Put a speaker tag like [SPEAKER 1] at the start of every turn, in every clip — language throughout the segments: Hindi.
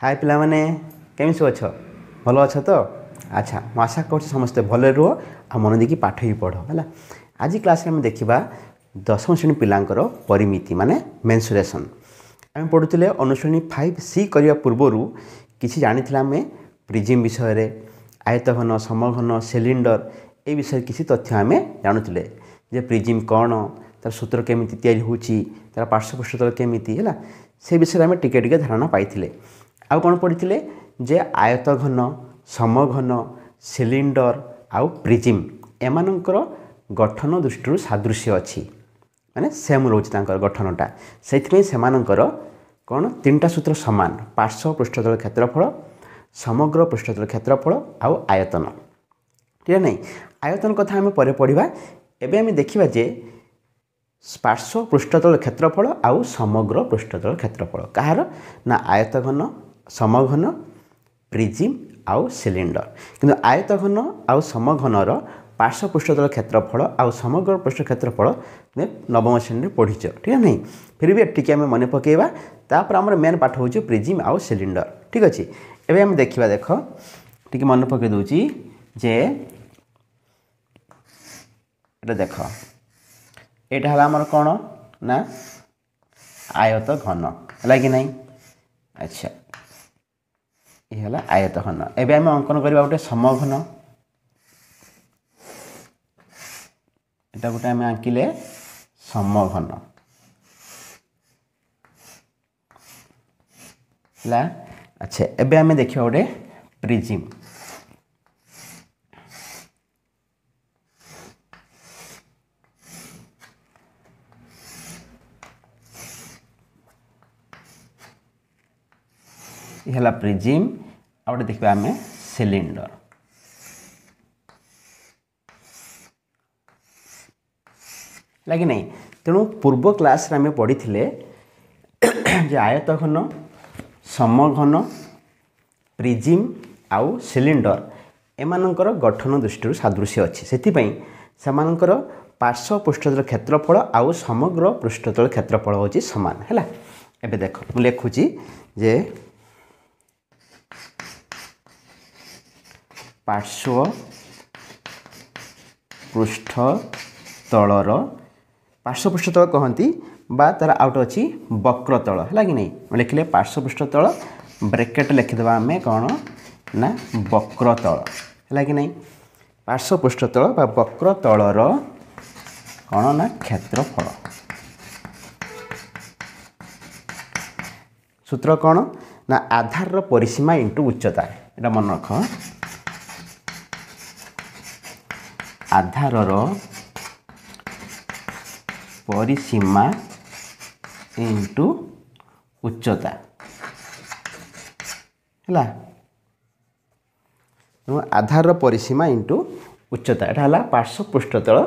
[SPEAKER 1] हाय पिला माने केमी सब अच्छ भल अच्छ तो अच्छा मु आशा कर समस्ते भले रुह आ मन देकी पाठ भी पढ़ है। आज क्लास में देखा दशम श्रेणी पिलांकर परिमिति माने मेन्सुरेशन आम पढ़ुले अनुश्रेणी 5C करने पूर्वर किसी जानी आम प्रिजिम विषय आयतघन समघन सिलिंडर ए विषय किसी तथ्य आम जानूले जे प्रिजिम कौन तार सूत्र केमी तैयारी तार पार्श्वपृष्ठतल केमी है से विषय आम टिके टिके धारणा पाई आउ कौन पढ़ी जे आयतघन समघन सिलिंडर आउ प्रिजिम एमानंकर गठन दृष्टि सादृश्य अच्छी माने सेम रोचे गठनटा से सेमानंकर कौन 3टा सूत्र सामान पार्श्व पृष्ठतल क्षेत्रफल समग्र पृष्ठतल क्षेत्रफल आउ आयतन ठीक है नहीं आयतन कथा आम पर पढ़ा एवं आम देखा जे पार्श्व पृष्ठतल क्षेत्रफल आउ समग्र पृष्ठतल क्षेत्रफल कहार ना आयतघन समघन प्रिजिम आउ सिलिंडर किंतु आयतघन आउ समघनर पार्श्व पृष्ठतल क्षेत्रफल आउ समग्र पृष्ठ क्षेत्रफल नवम श्रेणी पढ़ीच ठीक है नहीं फिर भी टी आम मन पकेवा तापर आम मेन पाठ हूँ प्रिजिम आउ सिलिंडर ठीक अच्छे एवं आम देखा देख टी मन पकई दूची जे देख यहाँ है आमर कौन ना आयत घन है कि नहीं अच्छा ये है आयत घन एवं आम अंकन करवा गोटे समघन एटा गोटे आम आंकिले समघन है अच्छा एवं आम देखा गोटे प्रिजिम है प्रिजिम आउटे देखा आम सिलिंडर लगे नहीं तेणु पूर्व क्लास आम पढ़ी आयतघन समघन प्रिजिम आउ सिलिंडर एमानंकर गठन दृष्टि सादृश्य अच्छी से पार्श्व पृष्ठतल क्षेत्रफल आउ समग्र पृष्ठतल क्षेत्रफल होची समान है एबे देख मु लिखुची जे पार्श्व पृष्ठतलर पार्श्व पृष्ठतल कहती बा तार आउट अच्छी वक्रतल है कि नहीं लिखले पार्श्व पृष्ठतल ब्रैकेट लिखिदेवा आम कौन ना वक्रतल है कि नहीं पार्श्व पृष्ठतल बा वक्रतलर कौन ना क्षेत्रफल सूत्र कौन ना आधार परिसीमा इंटू उच्चता एटा मन रख आधारर परिसीमा इंटू उच्चता है आधार परिसीमा इंटू उच्चता यहाँ है पार्श्व पृष्ठतल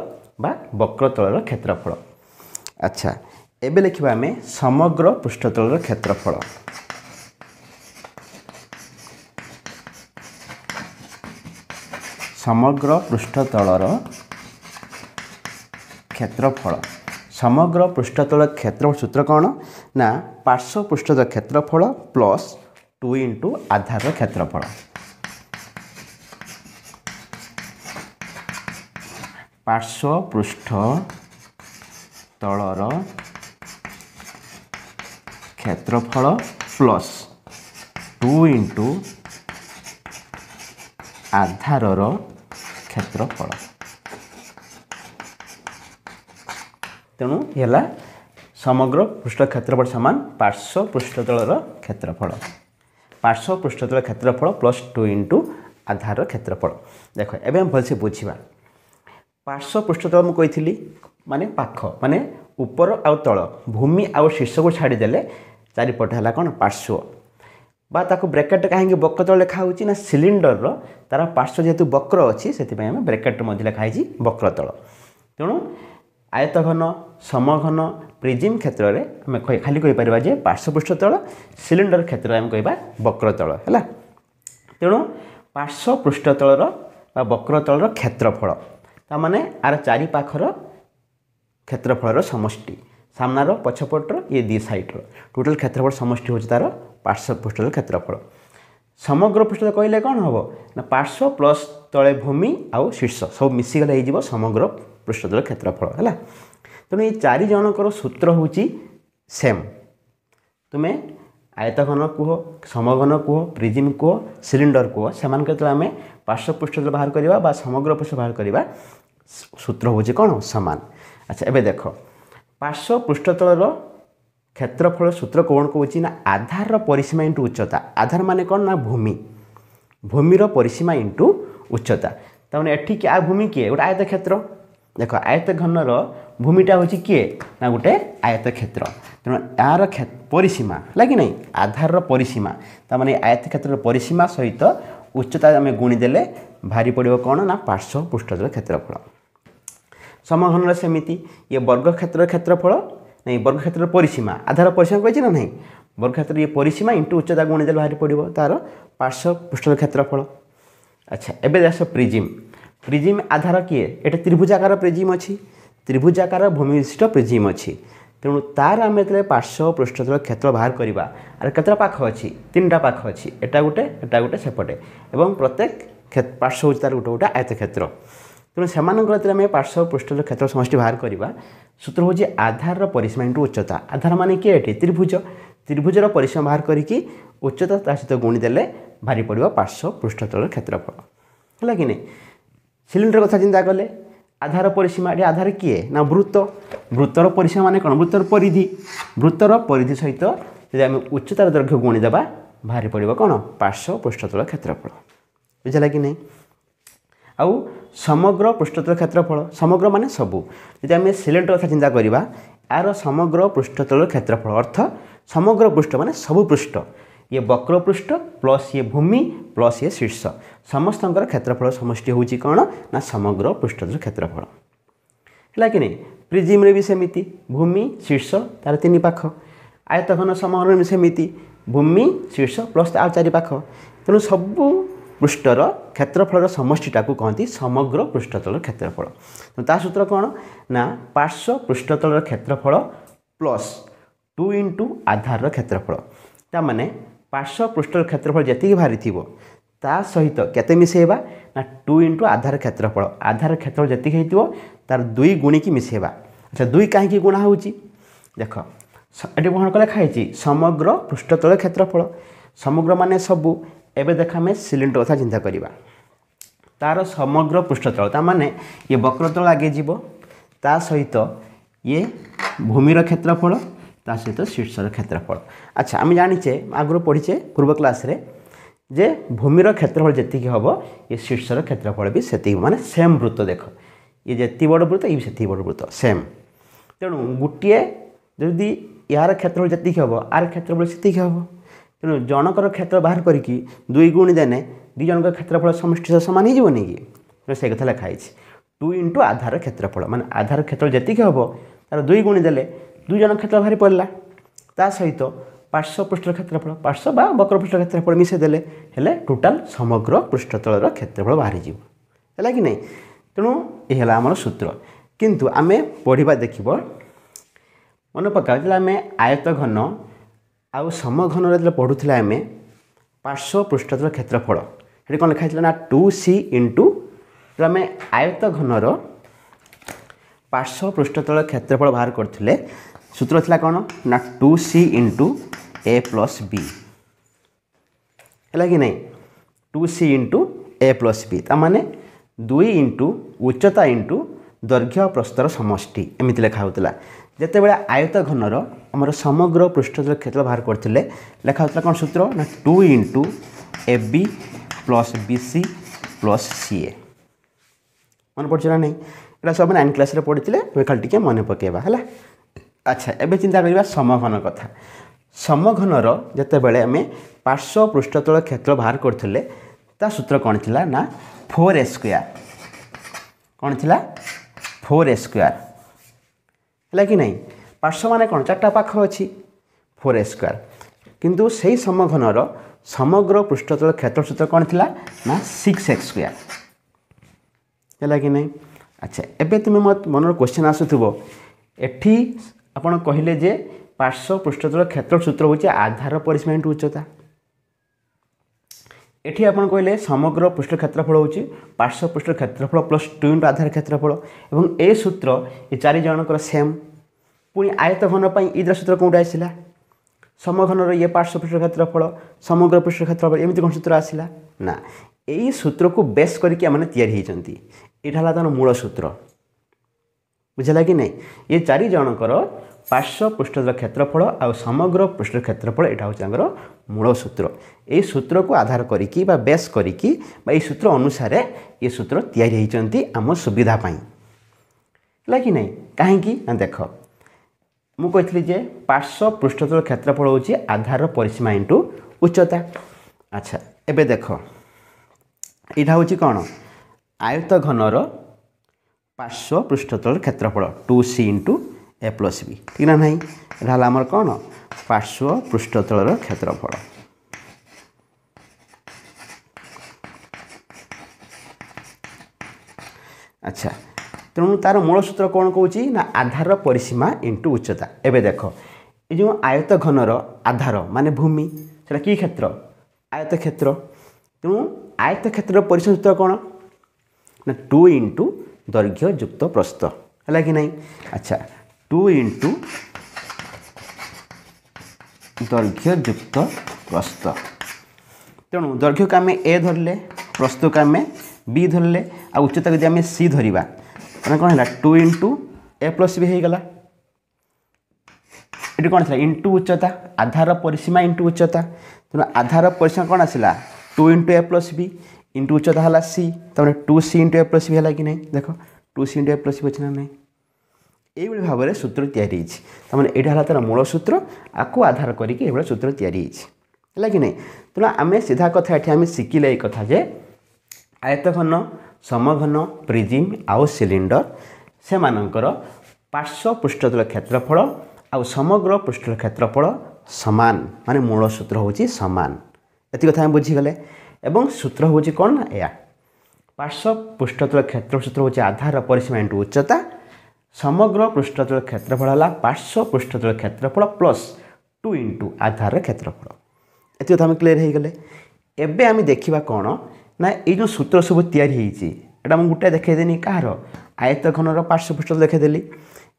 [SPEAKER 1] बा वक्रतलर क्षेत्रफल। अच्छा एबे लिखा आम समग्र पृष्ठतलर क्षेत्रफल समग्र पृष्ठतलर क्षेत्रफल समग्र पृष्ठतल क्षेत्रफल सूत्र कौन ना पार्श्व पृष्ठतल क्षेत्रफल प्लस 2 इंटू आधार क्षेत्रफल पार्श्व पृष्ठतलर क्षेत्रफल प्लस 2 इंटू आधारर क्षेत्रफल तेणु है समग्र पृष्ठ क्षेत्रफल सामान पार्श्व पृष्ठतलर क्षेत्रफल पार्श्व पृष्ठतल क्षेत्रफल प्लस 2 इंटू आधार क्षेत्रफल देख एवं भलसे बुझा पार्श्व पृष्ठतल मुझे कही माने पाख माने ऊपर आउ तल भूमि आउ शीर्ष को छाड़देले चारिपट है कौन पार्श्व बा ताको ब्रैकेट कहीं वक्रतल लिखाई ना सिलिंडर तार पार्श्व जेहेतु वक्र अच्छी से ब्रैकेट मध्य लिखाई वक्रतल तेणु आयतघन समघन प्रिजिम क्षेत्र में आम खाली कहीपर जे पार्श्व पृष्ठतल सिलिंडर क्षेत्र में आम कह वक्रतल है तेणु पार्श्व पृष्ठतलर वक्रतलर क्षेत्रफल ताने आर चारिपाखर क्षेत्रफल समष्टि सामनार पछपटर ये दी साइड्र टोटाल क्षेत्रफल समष्टि होची तार पार्श्व पृष्ठतल क्षेत्रफल समग्र पृष्ठतल कहले कौन हम ना पार्श्व प्लस तले भूमि आउ शीर्ष सब मिसीगले हो समग्र पृष्ठतल क्षेत्रफल है। तेणु ये 4 जनकर सूत्र हूँ सेम तुम्हें आयतघन कह समघन कह प्रिजिम कह सिलिंडर कह से आम पार्श्व पृष्ठतल बाहर करवा समग्र पृष्ठ बाहर करवा सूत्र हूँ कौन सामान। अच्छा एबे देख पार्श्व पृष्ठतल क्षेत्रफल सूत्र कौन कौच ना आधार परिसीमा इंटू उच्चता आधार माने कौन ना भूमि भूमिर परिसीमा इंटू उच्चता तमें एठी क्या भूमि किए गोटे आयत क्षेत्र देख आयत घनर भूमिटा हूँ किए ना गोटे आयत क्षेत्र तेणु यार परिसीमा लगे नहीं आधार परिसीमा तमें आयत क्षेत्र परिसीमा सहित उच्चता आम गुणीदेले भारी पड़ो कौन ना पार्श्व पृष्ठतल क्षेत्रफल। समघन सेमिति ये वर्ग क्षेत्र क्षेत्रफल नहीं वर्ग क्षेत्र परिसीमा आधार परिसीमा कही ना नहीं वर्ग क्षेत्र ये परिसीमा इंटू उच्चता गुणीदेले भारी पड़ो तार पार्श्व पृष्ठतल क्षेत्रफल। अच्छा एबे देख प्रिजिम प्रिजिम आधार किए ये त्रिभुजाकार प्रिजिम अच्छी त्रिभुजाकार भूमि विशिष्ट प्रिजिम अच्छी तेणु तार आम जो पार्श्व पृष्ठतल क्षेत्र बाहर करवा आर केतटा पाख अच्छी 3टा पाख अच्छी एटा गोटे सेपटे एवं प्रत्येक पार्श्व हूँ तार गोटे गोटे आयत क्षेत्र तेणु से पार्श्व पृष्ठतल क्षेत्र समष्टि बाहर करवा सूत्र हूँ आधार परिसीमा इंटू उच्चता आधार मान किए ये त्रिभुज त्रिभुजर परिसीमा बाहर करके उच्चता ता सहित गुणीदेले भारी पड़ो पार्श्व पृष्ठतल क्षेत्रफल है कि नहीं। सिलिंडर कथा चिंता कले आधार परिसीमा ये आधार किए ना वृत्त वृत्तर परिसीमा माने कौन वृत्तर परिधि सहित यदि आम उच्चतार दैर्घ्य गुणीदेवा भारी पड़ो कौन पार्श्व पृष्ठतल क्षेत्रफल बुझला कि नहीं। आउ समग्र पृष्ठतल क्षेत्रफल समग्र माने सबू यदि आम सिलिंडर कथा चिंता करवा यार समग्र पृष्ठतल क्षेत्रफल अर्थ समग्र पृष्ठ माने सबू पृष्ठ ये वक्र पृष्ठ प्लस ये भूमि प्लस ये शीर्ष समस्त क्षेत्रफल समष्टि हूँ कौन ना समग्र पृष्ठतल क्षेत्रफल है कि नहीं। प्रिजिम रे भी सेमिति भूमि शीर्ष तार 3 पाख आयतघन समग्र भी सेमिति भूमि शीर्ष प्लस आउ 4 पाख तेणु सबू पृष्ठर क्षेत्रफल समष्टिटा को कहती समग्र पृष्ठतल क्षेत्रफल ता सूत्र कौन ना पार्श्व पृष्ठतल क्षेत्रफल प्लस 2 इंटू आधार क्षेत्रफल ता माने पार्श्व पृष्ठतल क्षेत्रफल जी बाहरी थी ता सहित केते मिसेबा ना 2 इंटू आधार क्षेत्रफल जी हो तार 2 गुणिकी मिसेबा। अच्छा 2 कहीं गुणा हो देख ये कौन कले खाई समग्र पृष्ठतल क्षेत्रफल समग्र माने सबू एबे देख आम सिलिंडर कथा चिंता करवा तार समग्र पृष्ठतल ता माने ये वक्रतल आगे जीव ता सहित ये भूमिर क्षेत्रफल ता सहित शीर्षर क्षेत्रफल। अच्छा आम जाचे आगु पढ़ीचे पूर्व क्लास रे जे भूमिर क्षेत्रफल जी हम ये शीर्षर क्षेत्रफल भी से माने सेम वृत्त देख ये जी बड़ वृत्त ये से बड़ वृत्त सेम तेणु गोटे जदि यार क्षेत्रफल जी हम आर क्षेत्रफल से हम तेणु जनकर क्षेत्र बाहर करके 2 गुणी देने 2 जनक क्षेत्रफल समष्टि सामान होनी कि तेणु से कथा लिखाई 2 इंटू आधार क्षेत्रफल माने आधार क्षेत्र जी हम तार 2 गुणी देले 2 जन क्षेत्र बाहरी पड़ला ता सहित पार्श्व पृष्ठ क्षेत्रफल पार्श्व बा वक्र पृष्ठ क्षेत्रफल मिसेदेले हेले टोटाल समग्र पृष्ठतल क्षेत्रफल बाहरी जीव है कि नहीं। तेणु ये आमर सूत्र किंतु आम पढ़ा देख मन पका आम आयत घन आउ समघन जो पढ़ुला आम पार्श्व पृष्ठतल क्षेत्रफल ये कौन लिखाई ना 2c इंटू आम आयत घनर पार्श्व पृष्ठतल क्षेत्रफल बाहर करते सूत्र थिला कौन ना 2c into a plus B है कि नहीं 2c into a plus B ताने 2 इंटू उच्चता इंटू दैर्घ्य प्रस्तर समष्टि एमती लिखा होता जिते बड़े आयत घनर आमर समग्र पृष्ठतल क्षेत्र बाहर करते लिखा होता कौन सूत्र ना 2 into A B plus B C plus C A मन पड़ा नहीं यहाँ सब 9 क्लास पढ़ी खाली टे मन पकेबा है। अच्छा एबे चिंता करवा समघन कथा समघनर जिते बड़े आम पार्श्व पृष्ठतल क्षेत्र बाहर करते ता सूत्र कौन थिला ना 4a स्क्वायर कौन थिला 4a स्क्वायर है कि नहीं पार्श्व माने कौन 4टा पाख अच्छी 4a स्क्वायर किंतु से समघनर समग्र पृष्ठतल क्षेत्र सूत्र कौन थिला ना 6x स्क्वायर है कि नहीं। अच्छा एबे तुम्हें मत मनर क्वेश्चन आसुथबो एठी आपण कहले जे पार्श्व पृष्ठतल क्षेत्र सूत्र हूँ आधार परिसीमा इंटू उच्चता। एठी आपण कहले समग्र पृष्ठ क्षेत्रफल हूँ पार्श्व पृष्ठ क्षेत्रफल प्लस 2 इंटू आधार क्षेत्रफल और ए सूत्र ये 4 जनकर सेम। पुणी आयत घन पर इधर सूत्र कौट आसला समघनर ये पार्श्व पृष्ठ क्षेत्रफल समग्र पृष्ठ क्षेत्रफल एमती कौन सूत्र आसला ना यही सूत्र को बेस करके आम या तार मूल सूत्र बुझला कि नहीं। ये 4 जनकर पार्श्व पृष्ठतल क्षेत्रफल और समग्र पृष्ठ क्षेत्रफल यहाँ हूँ मूल सूत्र। यही सूत्र को आधार करिकी बा बेस करिकी बा ये सूत्र अनुसार ये सूत्र तैयारी आम सुविधा है कि नहीं। कहीं देख मुझे जे पार्श्व पृष्ठतल क्षेत्रफल हूँ आधार परिसीमा इंटू उच्चता। अच्छा एबे देख यहाँ हूँ कौन आयत घनर पार्श्व पृष्ठतल क्षेत्रफल 2c इंटू ए प्लस बी ठीक ना नहीं। यहाँ आमर कौन पार्श्व पृष्ठतल क्षेत्रफल। अच्छा तेणु तार मूल सूत्र कौन कौच ना आधार परिसीमा इंटू उच्चता। एबे देख ये जो आयत घनर आधार माने भूमि से कि क्षेत्र आयत क्षेत्र तेणु आयत क्षेत्र परिसीमा सूत्र कौन ना 2 इंटू दैर्घ्य युक्त प्रस्थ है कि नहीं। अच्छा 2 इंटू दैर्घ्य युक्त प्रस्थ तेणु दैर्घ्य को आम ए धरले प्रस्थ को आम बी धरले आ उच्चता को आम सी धरवा कौन है 2 इंटू ए प्लस बी हो गला। ये कौन था इंटू उच्चता आधार परिसीमा इंटू उच्चता तेणु आधार परिसीमा कौन आसला 2 इंटू ए प्लस बी इंटू उच्चता है सी तमें 2c इंटू ए प्लस बी है कि नहीं। देख 2c इंटू ए प्लस बी अच्छे ना नहीं ये भाव में सूत्र तैयारी तमें यहाँ तार मूल सूत्र आपको आधार करके सूत्र तैयारी है कि नहीं। तेणु आम सीधा कथा ये आम शिखिले कथा जे आयत घन समघन प्रिजिम आउ सिलिंडर से मानकर पार्श्व पृष्ठतल क्षेत्रफल आउ समग्र पृष्ठतल क्षेत्रफल समान माने मूल सूत्र हूँ समान ये कथा आम बुझीगले। एवं सूत्र हूँ कौन ना या पार्श्व पृष्ठतल क्षेत्र सूत्र हूँ आधार परिसीमा इंटू उच्चता समग्र पृष्ठतल क्षेत्रफल है पार्श्व पृष्ठतल क्षेत्रफल प्लस 2 इंटू आधार क्षेत्रफल ये कथा आम क्लीयर हो गले। एबे आम देखा कौन ना ये जो सूत्र सब या मुझे गोटे देखईदेनी कहार आयत घनर पार्श्व पृष्ठतल देखईदेली।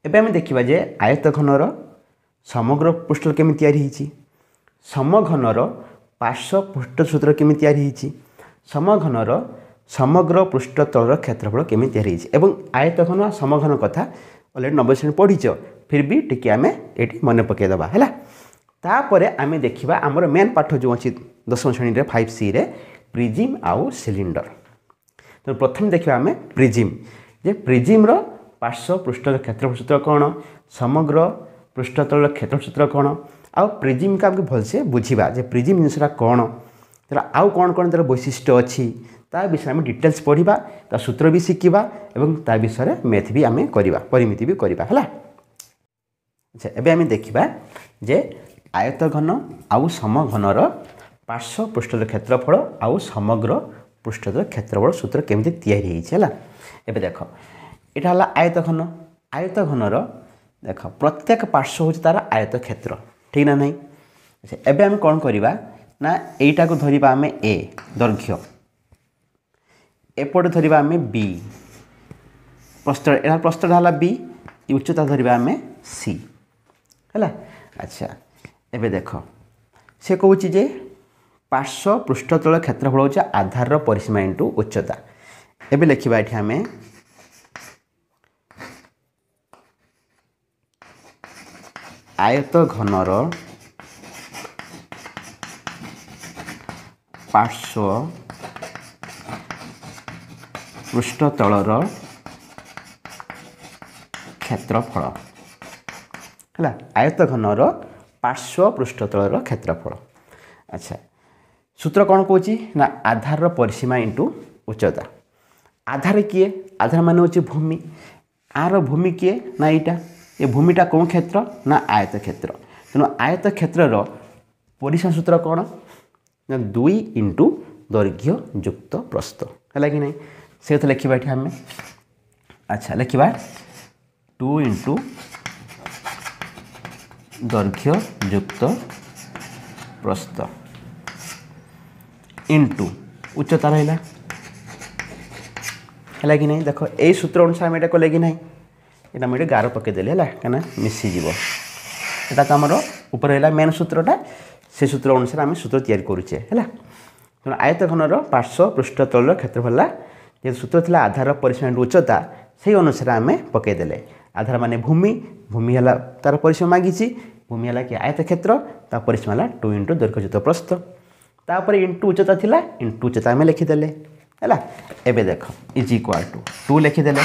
[SPEAKER 1] एबे आम देखा जे आयत घनर समग्र पृष्ठतल केमी तैयारी समघनर पार्श्व पृष्ठ सूत्र केमी तैयारी समघनर समग्र पृष्ठतल क्षेत्रफल केमी तैयारी एवं आयत घन समघन कथा अलरेडी 90 श्रेणी पढ़ीच फिर भी टी आम ये मन पकईदबा है। तापर आम देखा आमर मेन पाठ जो अच्छी 10वीं श्रेणी 5c रे प्रिजिम आउ सिलिंडर। तो प्रथम देखा आम प्रिजिम जे प्रिजिम्र पार्श्व पृष्ठतल क्षेत्रफल सूत्र कौन समग्र पृष्ठतल क्षेत्रफल सूत्र कौन आउ प्रिजिम का भलसे बुझा जे प्रिजिम जिनसा कौन तर आउ कौन कौन तर वैशिष्ट्य अच्छी ता विषय में डिटेल्स पढ़ा ता सूत्र भी शिखा और ता विषय मैथ भी आम करवा परिमिति भी करवा है। अच्छा एबे आम देखा जे आयत घन आउ समघनर पार्श्व पृष्ठतल क्षेत्रफल आउ समग्र पृष्ठतल क्षेत्रफल सूत्र केमती तैयारी है। एबे देख यहाँ आयत घनर देख प्रत्येक पार्श्व हूँ तार आयत क्षेत्र ठीक ना नहीं। अच्छा एबे आम कौन करवा ना यहीटा को धरिबा आम ए दैर्घ्य एपटे धरिबा आम बी प्रस्थटा है बी उच्चता धरिबा आम सी है। अच्छा एबे देख से कहूँ जे पार्श्व पृष्ठतल क्षेत्रफल हूँ आधार परिसीमा इंटू उच्चता। एबे लिखा ये आम आयत घनर पार्श्व पृष्ठतलर क्षेत्रफल है आयत घनर पार्श्व पृष्ठतलर क्षेत्रफल। अच्छा सूत्र कौन कौच ना आधार परिसीमा इंटू उच्चता। आधार किए आधार मान हूँ भूमि आर भूमि किए ना यहाँ ये भूमिटा कौन क्षेत्र ना आयत क्षेत्र तेणु आयत क्षेत्रर परिसीमा सूत्र कौन ना 2 इंटू दैर्घ्य युक्त प्रस्थ है कि नहीं से तो लिखा ये आम। अच्छा लिखा 2 इंटू दैर्घ्य युक्त प्रस्थ इंटू उच्चता रहा है कि नहीं। देख यही सूत्र अनुसार आम कले कि ना यहाँ मुझे गार पकईदेली है कहीं मिसीज यहाँ तो आमर ऊपर रहा मेन सूत्रटा से सूत्र अनुसार आम सूत्र तैयारी करुचे है। तेणु आयतघनर पार्श्व पृष्ठ तल क्षेत्रफल जे सूत्र थी आधार परिसीमा उच्चता से अनुसार आम पकईदेले। आधार माने भूमि भूमि है तार परिसीमा मागिची भूमि है कि आयत क्षेत्र ता परिसीमा है 2 इंटू दैर्घ्ययुक्त प्रस्थ तापर इंटू उच्चता थिला इंटू उच्चता आम लिखिदेले है। एबे देख इज इक्वाल टू 2 लिखिदेले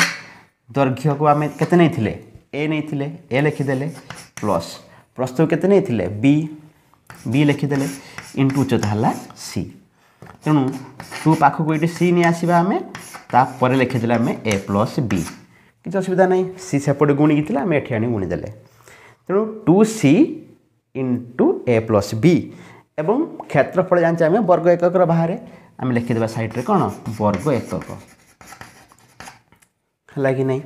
[SPEAKER 1] दैर्घ्य को आम केते नहीं थिले ए नहीं थिले ए लिखिदेले प्लस प्रस्थ को केते नहीं थिले बी लिखिदेले इंटू उच्चता है सी। तेणु 2 पाखक ये सी नहीं आसवा आम तापर लिखिदेले आम ए प्लस बी किसी असुविधा नहीं सी सेपटे गुणी थी आम एठी आनी गुणीदेले। तेणु 2c इंटू ए प्लस बी एवं क्षेत्रफल जानते आम वर्ग एकक बाहर आम लिखिदेवा साइड्रे कौन वर्ग एकक है कि नहीं।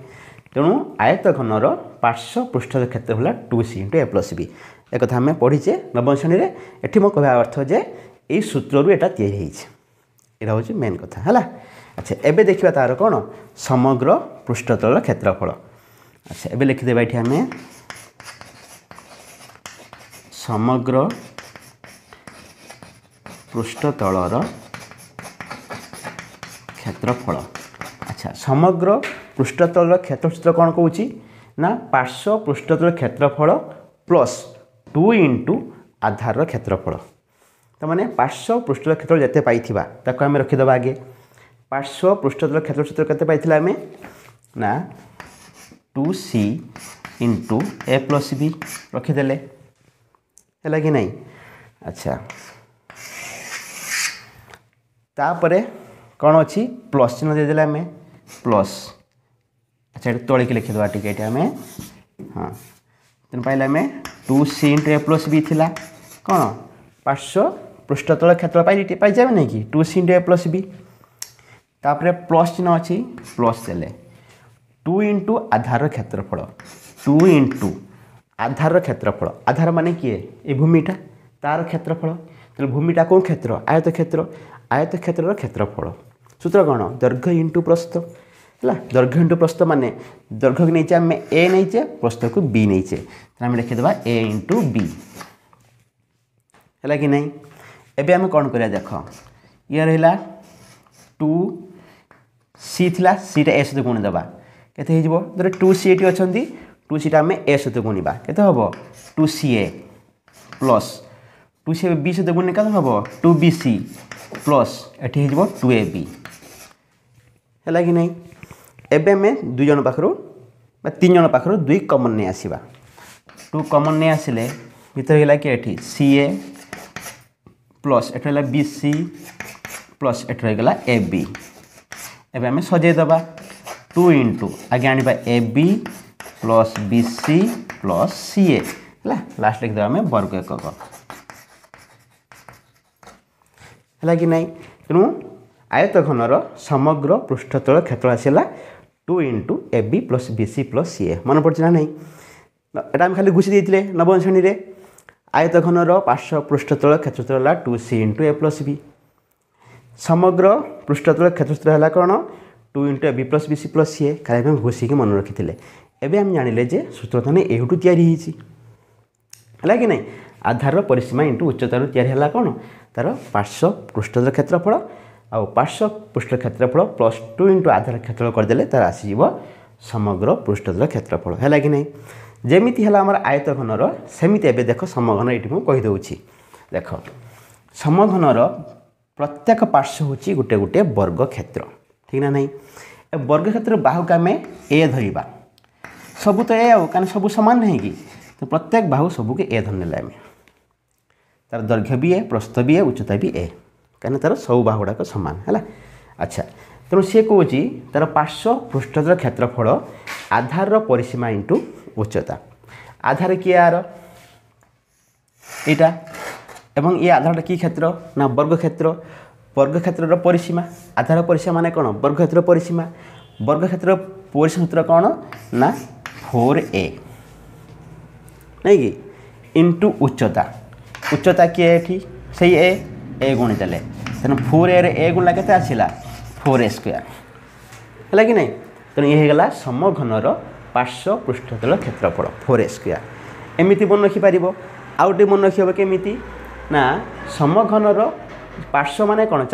[SPEAKER 1] तेणु आयतघनर पार्श्व पृष्ठ क्षेत्रफल 2c इंटू ए प्लस बी एक आम पढ़ीचे नवम श्रेणी में। ये मो कह अर्थ जे यही सूत्रु यहाँ या हूँ मेन कथा है। अच्छा एबे देखिए तार कौन समग्र पृष्ठतल क्षेत्रफल। अच्छा एबे लिखिदेवा ये आम समग्र पृष्ठतलर क्षेत्रफल। अच्छा समग्र पृष्ठतल क्षेत्रफल कौन कौच ना पार्श्व पृष्ठतल क्षेत्रफल प्लस 2 इंटू आधार क्षेत्रफल। तो माने पार्श्व पृष्ठतल क्षेत्रफल जिते पाइथिबा ताको आम रखिदेबा आगे पार्श्व पृष्ठतल क्षेत्रफल केते पाइथिला आमे ना 2c इंटू ए प्लस बी रखिदेले है कि नहीं। अच्छा तापरे कौन अच्छी प्लस चिन्ह देदेले आम प्लस। अच्छा ये तौलिकी लिखिदेवा टिके आम हाँ तेनाली पाइले आम 2c इंटू ए प्लस बी थिला कौन पार्श्व पृष्ठतल क्षेत्र पाइजे नहीं कि 2c इंटू ए प्लस बी तापरे प्लस चिन्ह अच्छी प्लस देले 2 इंटू आधार क्षेत्रफल 2 इंटू आधार क्षेत्रफल आधार माने किए ये भूमिटा तार क्षेत्रफल तो भूमिटा कौन क्षेत्र आयत क्षेत्र क्षेत्रफल सूत्र कौन दैर्घ्य इंटू प्रस्थ है। दैर्घ्य इंटू प्रस्थ माने दैर्घ्य को नहीं आम ए नहीं प्रस्थ को बी नहीं आम लिखिदेवा ए इंटू बी है कि नहीं। एबे आम कौन करिया देख ये रहा 2c थिला सीटा ए सहित गुणीदेवा केते हो 2c ये अच्छा 2c आम ए सहित गुणा केते हम 2ca प्लस 2c बी सहित गुणी क्या हम 2bc प्लस ये हो 2ab है कि नहीं। एबे आम 2 जन पाखर 3 जन पाखर 2 कमन नहीं आसवा 2 कमन नहीं आसिले भीतर है कि ये ca प्लस एट रहा bc प्लस एट रहीगला ab एबे आम सजेदेवा 2 इंटू आगे आने ab plus bc plus ca है लास्ट लिखिदेवा आम वर्ग एकक है कि नहीं। तेणु आयतघनर समग्र पृष्ठतल क्षेत्र आसला 2 into ab plus bc plus ca मन पड़े ना नहीं यहाँ आम खाली घुषी देते नवम श्रेणी में। आयतघनर पार्श्व पृष्ठतल क्षेत्रफल है 2c इंटू ए प्लस बी समग्र पृष्ठतल क्षेत्रफल है कौन 2 into A B plus B C plus C खाली घोषिक मन रखी एवं आम जानिले जे सूत्र थाने एठू तैयारी है कि नहीं। आधार परिसीमा इंटू उच्चतार तैयारी कौन तार पार्श्व पृष्ठतल क्षेत्रफल आ पार्श्व पृष्ठ क्षेत्रफल प्लस 2 इंटू आधार क्षेत्रफल करदे तार आसीज समग्र पृष्ठतल क्षेत्रफल है कि नहीं। जेमिति है आमर आयतघनर सेमिति एबे देख समघन ये मुझे कहीदे देख समघनर प्रत्येक पार्श्व हूँ गोटे गोटे वर्ग क्षेत्र ठीक ना नहीं। वर्ग क्षेत्र बाहुक आम ए धरवा सबू तो ए कहीं सब सामान नहीं कि तो प्रत्येक बाहु सबू के ए धरने आम तार दैर्घ्य भी ए प्रस्थ भी ए उच्चता भी ए कहीं तार सब बाहु गुड़ाक सामान है। अच्छा तेणु सी कौच तार पार्श्व पृष्ठतल क्षेत्रफल आधार परिसीमा इंटू उच्चता आधार किए यार यहाँ एवं ये आधारटा कि क्षेत्र ना वर्ग क्षेत्र परिसीमा आधार परिसीमा माने कौन वर्ग क्षेत्र परिसीमा सूत्र कौन ना 4a नहीं कि इंटू उच्चता उच्चता किए एठी सही ए गुणी देले तेणु 4a रे ए गुणला केते आसिला 4a स्क्वायर है कि नहीं तेणु ये गला समघनर पार्श्व पृष्ठतल क्षेत्रफल 4a स्क्वायर एमती मन रखिपर आउ टे मन रखी केमी ना समघनर पार्श्व माने कौन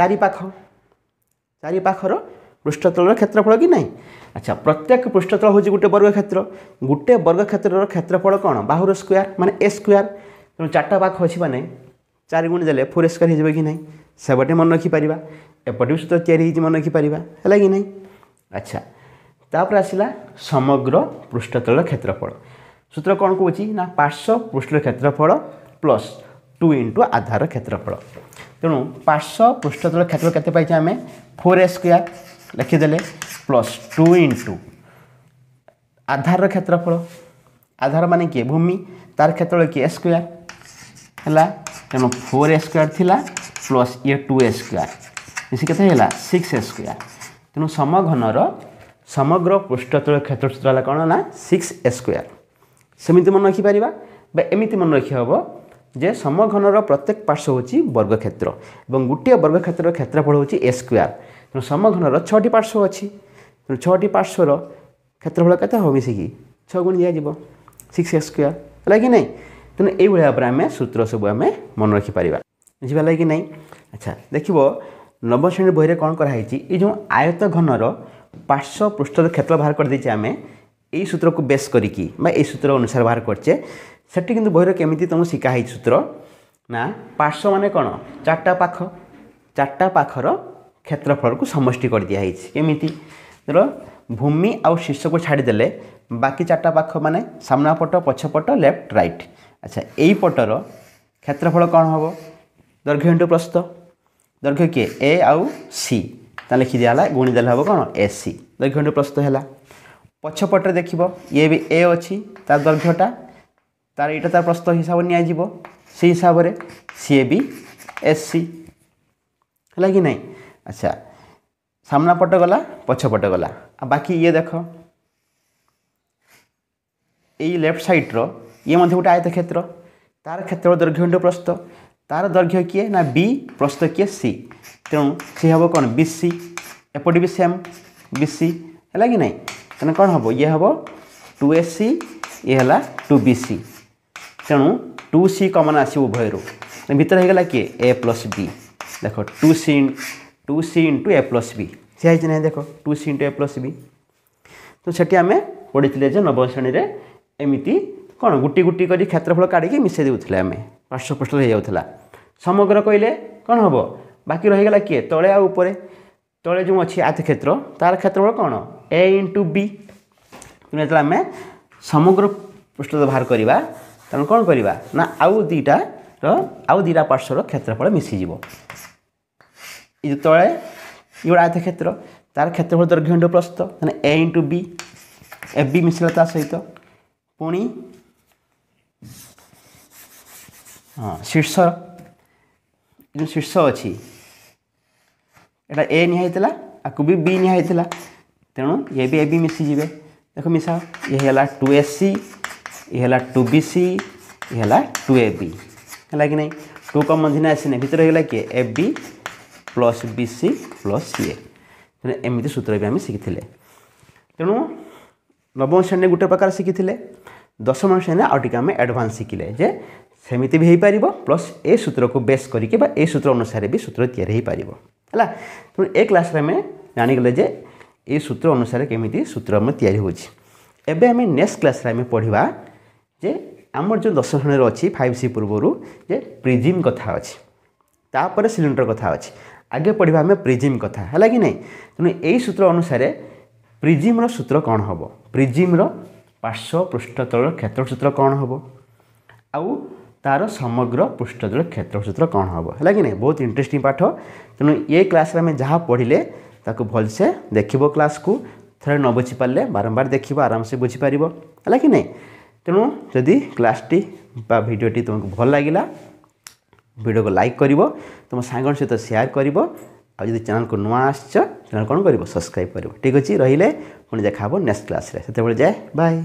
[SPEAKER 1] चारिपाखर पृष्ठतल क्षेत्रफल कि नहीं। अच्छा प्रत्येक पृष्ठतल हूँ गोटे वर्ग क्षेत्र क्षेत्रफल कौन बाहुर स्क्वायर माने ए स्क्वायर तेणु चार्टा पाख अच्छी माने 4 गुणी देले 4 स्क्वायर हो कि नहीं सेपटे मन रखिपर एपटे भी सूत्र या मन रखिपर है कि नहीं। अच्छा तापर आसला समग्र पृष्ठतल क्षेत्रफल सूत्र कौन कौच ना पार्श्व पृष्ठ क्षेत्रफल प्लस 2 इंटू आधार क्षेत्रफल तेणु पार्श्व पृष्ठतल क्षेत्रफल केते पाइछे आमे 4a स्क्वायर लिखिदेले प्लस 2 इंटू आधार क्षेत्रफल आधार माने किए भूमि तार क्षेत्रफल किए स्क्वायर है तेणु 4a स्क्वायर थिला प्लस ये 2a स्क्वायर मिसी केते हैला 6a स्क्वायर तेणु समघनर समग्र पृष्ठतल क्षेत्र सूत्र कौन ना 6a स्क्वायर सेमिति मन रखिपर एमती मन रखी हम जे समघनर प्रत्येक पार्श्व होची वर्ग क्षेत्र और गोटे वर्ग क्षेत्र क्षेत्रफल होची ए स्क्वायर तेणु समघनर 6टी पार्श्व अच्छी तेणु 6टी पार्श्वर क्षेत्रफल केते हो मिसिकी 6 गुण दिज्व 6a स्क्वायर है कि नहीं तेणु ये भाव आम सूत्र सब आम मन रखिपर बुझीपारा कि नहीं। अच्छा देखो नवम श्रेणी बही में कौन कराई ये जो आयत घनर पार्श्व पृष्ठ क्षेत्र बाहर कर देचे आमे यही सूत्र को बेस करिकी सूत्र अनुसार बाहर करचे सेठी किंतु बही केमिति तुमको शिखाई सूत्र ना पार्श्व माने कौन चार्टा पाखर क्षेत्रफल को समष्टि कर दिया केमिति धर भूमि आउ शीर्ष को छाड़देले बाकी 4टा पाख माने सामना पट पछपट लेफ्ट राइट। अच्छा यही पटर क्षेत्रफल कौन हम दैर्घ्य इंटू प्रस्थ दैर्घ्य किए ए आउ सी ता लिखि दिया गुणी देले हम कौन ए सी दैर्घ्य इंटू प्रस्थ है पछपटे देख ये भी ए अच्छी तार दैर्घ्यटा तार यहाँ तार प्रस्थ हिसाब निजी से हिसाब से सी भी एस सी है कि नहीं। अच्छा सामना पट गला पछपट गला बाकी ये देख ये लेफ्ट साइड्र ये गोटे आयत क्षेत्र तार क्षेत्र दैर्घ्य इंटू प्रस्थ तार दैर्घ्य किए ना बी प्रस्थ किए सी तेणु सी हम कौन बी सी एपटे भी सेम बी सी है कि नहीं तेना कौन हम ये हम 2ac ये है 2bc तेणु 2c कमन आस उभय भितर होगा किए a प्लस बी देख 2c into a plus B C ना देख 2c into a plus B तो सेठी आम पढ़ी नवम श्रेणी में एमती कौन गुटी गुटी कर क्षेत्रफल काढ़ी मिसई देते आम पार्श्व पृष्ठ हो जाता समग्र कहले कौन हम बाकी रहीगला किए तले आ ऊपर तले जो अच्छी आयत क्षेत्र तार क्षेत्रफल कौन a इंटू बी तेणु जो आम समग्र पृष्ठ बाहर करवा तेणु कौन करवा ना आउ दीटा पार्श्वर क्षेत्रफल मिसीज ये तले ये आयत क्षेत्र तार क्षेत्रफल दैर्घ्य इंटू प्रस्थ ए इंटू बी एफ बी मिसला ता सहित पुणी हाँ शीर्ष जो शीर्ष अच्छी एटा ए निहाईला आपको भी बी निहाईला तेणु ये भी ए बी मिसीजे देख मिसा ये है 2ac ये है 2bc ये है 2ab है कि नहीं 2 कम मझे आसने भितर होगा किए A B plus B C plus C तेणु एमती सूत्र भी आम शिखी तेणु नवम श्रेणी गोटे प्रकार शिखी दशम श्रेणी आउट आम एडभांस शिखिले जे सेमिति भी हो पार प्लस ए सूत्र को बेस करके ए सूत्र अनुसार भी सूत्र तैयारी हो पार है तेणु ए क्लास आम जाणीगले जे ये सूत्र अनुसार केमिति सूत्र आम तैयारी होछि। एबे आम नेक्स्ट क्लास आम पढ़ा जे आमर जो दशम श्रेणी अच्छी 5C पूर्वर जे प्रिजिम कथा अच्छी तापर सिलिंडर कथा अच्छी आगे पढ़ा आम प्रिजिम कथा है कि नहीं तेणु यही सूत्र अनुसार प्रिजिम्र सूत्र कौन हम प्रिजिम्र पार्श्व पृष्ठतल क्षेत्र सूत्र कौन हम आउ तार समग्र पृष्ठतल क्षेत्र सूत्र कौन हम है कि नहीं बहुत इंटरेस्टिंग पाठ तेणु ये क्लास में जहाँ पढ़ले ताको भलसे देखिबो क्लास को थोड़े न बुझी पारे बारंबार देखिबो आराम से बुझी पारिबो है कि नहीं तेणु जदि क्लासटी बा भिडियोटी तुमको भल लगिला वीडियो को लाइक करिवो तुम सांगन सहित शेयर करिवो आ जदि चैनल को नुआ आसछ चैनल कौन करिवो सब्सक्राइब करिवो ठीक अछि रहिले पुणी देखा नेक्स्ट क्लास रे सेते बेले जाए बाय।